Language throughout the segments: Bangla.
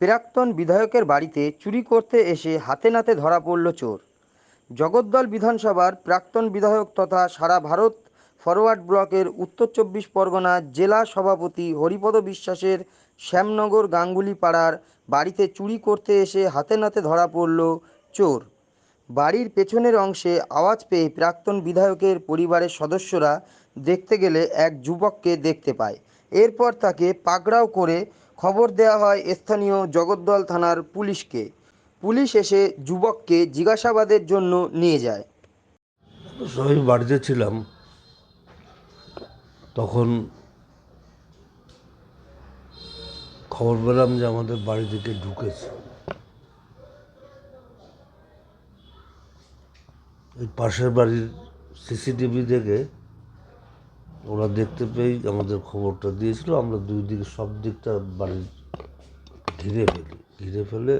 প্রাক্তন বিধায়কের বাড়িতে চুরি করতে এসে হাতে নাতে ধরা পড়ল চোর। জগদ্দল বিধানসভার প্রাক্তন বিধায়ক তথা সারা ভারত ফরওয়ার্ড ব্লকের উত্তর ২৪ পরগনা জেলা সভাপতি হরিপদ বিশ্বাসের শ্যামনগর গাঙ্গুলি পাড়ার বাড়িতে চুরি করতে এসে হাতে নাতে ধরা পড়ল চোর। বাড়ির পেছনের অংশে আওয়াজ পেয়ে প্রাক্তন বিধায়কের পরিবারের সদস্যরা দেখতে গেলে এক যুবককে দেখতে পায়। এরপর তাকে পাকড়াও করে খবর দেওয়া হয় স্থানীয় জগদ্দল থানার পুলিশকে। পুলিশ এসে যুবককে জিজ্ঞাসাবাদের জন্য নিয়ে যায়। সবাই বাড়িতে ছিলাম, তখন খবর পেলাম যে আমাদের বাড়ি থেকে ঢুকেছে। এই পাশের বাড়ির সিসিটিভি থেকে ওরা দেখতে পেয়েই আমাদের খবরটা দিয়েছিল। আমরা দুই দিকে সব দিকটা বাড়ির ঘিরে ফেলে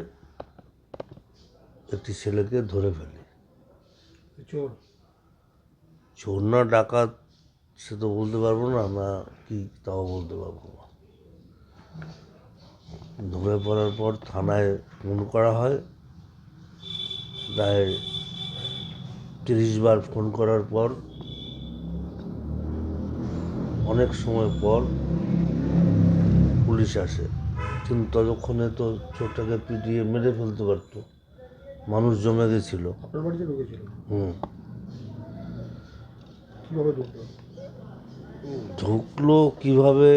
একটি ছেলেকে ধরে ফেলি। চোর না ডাকাত সে তো বলতে পারবো না, না কি তাও বলতে পারবো না। ধরে পড়ার পর থানায় ফোন করা হয়। প্রায় ৩০ বার ফোন করার পর অনেক সময় পর পুলিশ আসে, কিন্তু ততক্ষণে তো চোরটাকে পিটিয়ে মেরে ফেলতে পারতো, মানুষ জমে গেছিল। আপনার বাড়িতে ঢুকেছিল? কিভাবে ঢুকলো কিভাবে,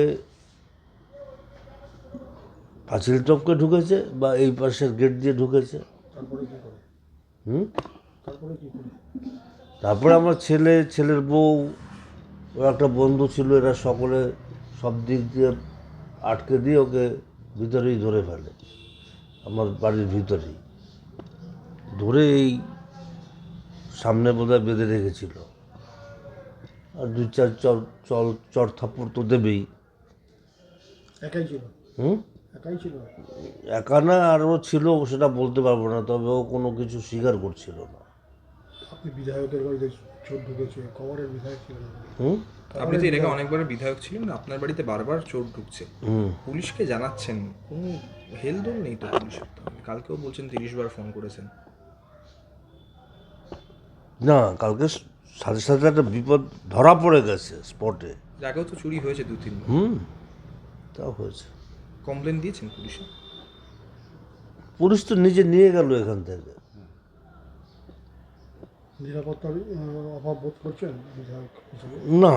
পাঁচিল টপকে ঢুকেছে বা এই পাশের গেট দিয়ে ঢুকেছে। তারপরে কি করে? তারপরে আমার ছেলের বউ, ওর একটা বন্ধু ছিল, এরা সকলে সব দিক দিয়ে আটকে দিয়ে ওকে ভিতরেই ধরে ফেলে, আমার বাড়ির ভিতরেই ধরে এই সামনে বোধহয় বেঁধে রেখেছিল। আর ২-৪ চর থাপ্পড় তো দেবেই। একাই ছিল? একাই ছিল? একা না, আরও ছিল, সেটা বলতে পারবো না, তবে ও কোনো কিছু স্বীকার করছিল না। আপনি বিধায়কের বাড়িতে চোর ঢুকেছে, কবরের বিধায়ক ছিলেন? আপনি তো এর আগে অনেকবার বিধায়ক ছিলেন, আপনার বাড়িতে বারবার চোর ঢুকছে, পুলিশকে জানাচ্ছেন, কোনো হেলদোল নেই তো পুলিশের? কালকেও বলছেন ৩০ বার ফোন করেছেন। না, কালকে সাথে সাথে একটা বিপদ ধরা পড়ে গেছে স্পটে। আগেও তো চুরি হয়েছে ২-৩ বার। তাও হয়েছে। কমপ্লেন দিয়েছেন পুলিশে? পুলিশ তো নিজে নিয়ে গেল এখান থেকে। নিরাপত্তার অভাব বোধ করছেন বিধায়ক হিসেবে? না,